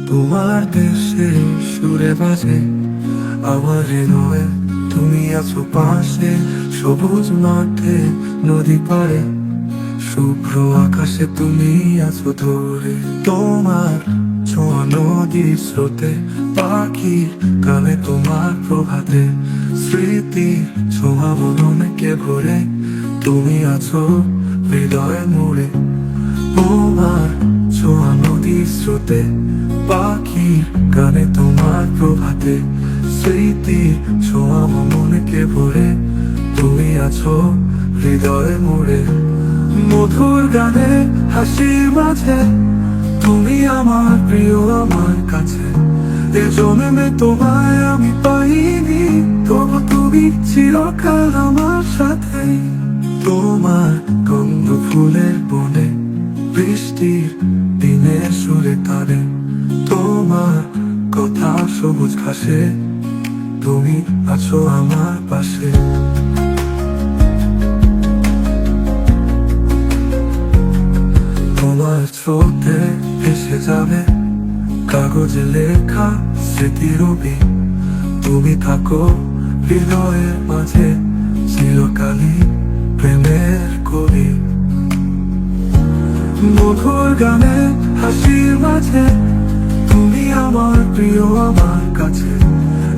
তোমার দেশে সুরে বাজে আমার হৃদয়ে, তুমি আছো পাশে। সবুজ মাঠে নদী পাড়ে, শুভ্র আকাশে তুমি আছো ধরে। তোমার ছোঁয়া নদীর স্রোতে, পাখির গানে তোমার প্রভাতে। স্মৃতি ছোঁয়া মনকে ভরে, তুমি আছো হৃদয়ে মোড়ে। তোমার ছোঁয়া নদীর স্রোতে, পাখির গানে তোমার প্রভাতে। স্মৃতি ছোঁয়া মনকে ভরে, তুমি আছো হৃদয়ে মোড়ে। মধুর গানে হাসির মাঝে, তুমি আমার প্রিয় আমার কাছে। এ জন্মে তোমায় আমি পাইনি, তবু তুমি চিরকাল আমার সাথে। তোমার গন্ধ ফুলের বনে, বৃষ্টির দিনের সুরে তারে। তোমার কথা সবুজ ঘাসে, তুমি আছো আমার পাশে। তোমার চোখে এসে যাবে কাগজে লেখা স্মৃতিরূপী। তুমি থাকো হৃদয়ের মাঝে, চিরকালই প্রেমের কবি। মধুর গানে হাসির মাঝে, তুমি আমার প্রিয় আমার কাছে।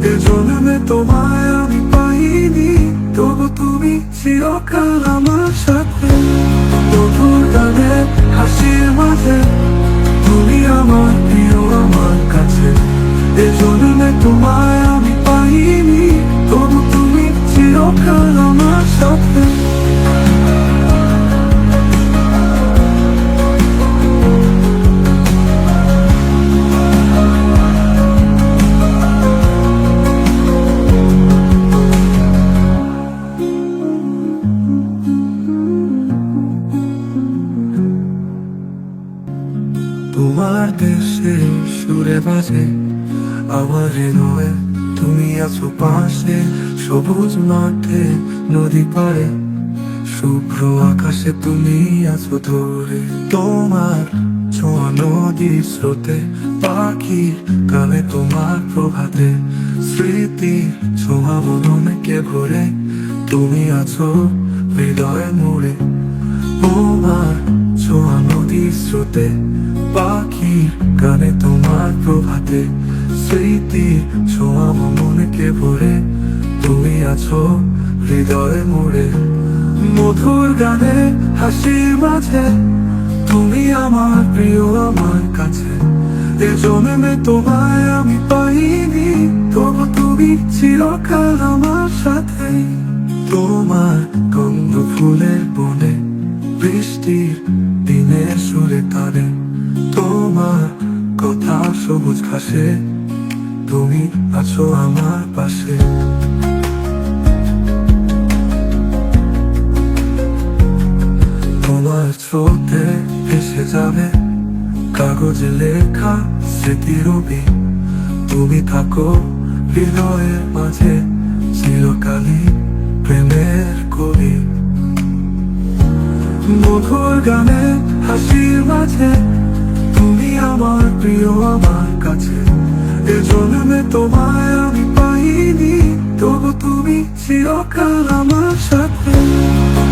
এ জন্মে তোমায় আমি পাইনি, তবু তুমি চিরকাল আমার সাথে। মধুর গানে হাসির মাঝে, তুমি আমার প্রিয় আমার কাছে। এ জন্মে তোমায় আমি পাইনি, তবু তুমি চিরকাল আমার সাথে। তোমার দেশে সুরে বাজে আমার হৃদয়ে, তুমি আছো পাশে। সবুজ মাঠে নদী পাড়ে, শুভ্র আকাশে তুমি আছো ধরে। তোমার ছোঁয়া নদীর স্রোতে, পাখির গানে তোমার প্রভাতে। স্মৃতি ছোঁয়া মনকে ভরে, তুমি আছো হৃদয়ে মোড়ে। তোমার ছোঁয়া নদীর স্রোতে, পাখির গানে তোমার প্রভাতে। স্মৃতি ছোঁয়া মনকে ভরে, তুমি আছো হৃদয়ে মোড়ে। মধুর গানে হাসির মাঝে, তুমি আমার প্রিয় আমার কাছে। এ জন্মে তোমায় আমি পাইনি, তবু তুমি চিরকাল আমার সাথে। তোমার গন্ধ ফুলের বনে, বৃষ্টির দিনের সুরে তারে। তোমার কথা সবুজ ঘাসে, তুমি আছো আমার পাশে। তোমার চোখে এসে যাবে কাগজে লেখা স্মৃতিরূপী। তুমি থাকো হৃদয়ের মাঝে, চিরকালই প্রেমের কবি। মধুর গানে হাসির মাঝে, তুমি আমার প্রিয় আমার কাছে। এ জন্মে তোমায় আমি পাইনি, তবু তুমি চিরকাল আমার সাথে।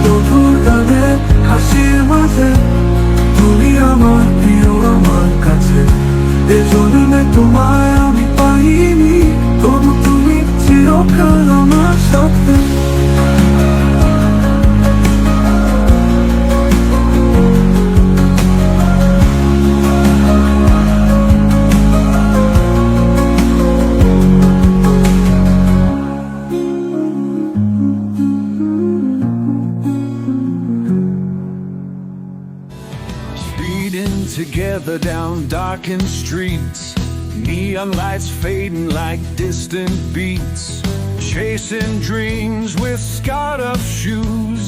মধুর গানে হাসির মাঝে, তুমি আমার প্রিয় আমার কাছে। এ জন্মে তোমায় আমি পাইনি, তবু তুমি চিরকাল আমার সাথে। Together down darkened streets, neon lights fading like distant beats, chasing dreams with scarred up shoes.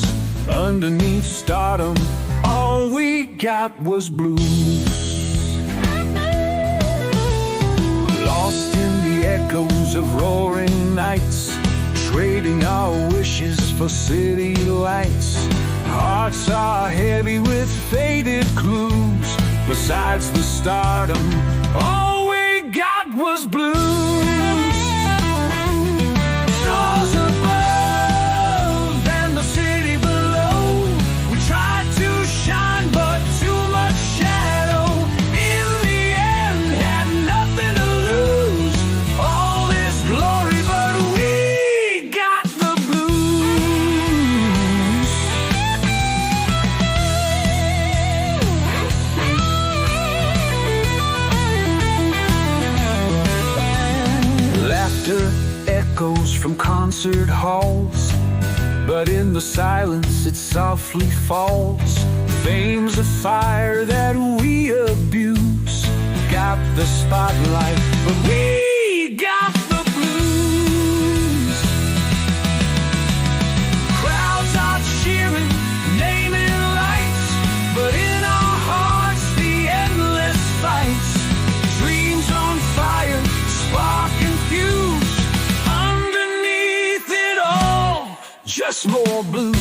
Underneath stardom, all we got was blues. Lost in the echoes of roaring nights, trading our wishes for city lights. Hearts are heavy with faded clues. Besides the stardom, all we was blues. Stars above and the city below. We tried to shine, but too much shadow. In the end, had nothing to lose. All this glory, but we got the blues. Laughter echoes from concert halls, but in the silence it softly falls. Flames of fire that we abuse got the spotlight, but we got the blues. Crowds are cheering, naming lights, but in our hearts the endless fights. Dreams on fire, spark and fuse. Underneath it all, just more blues.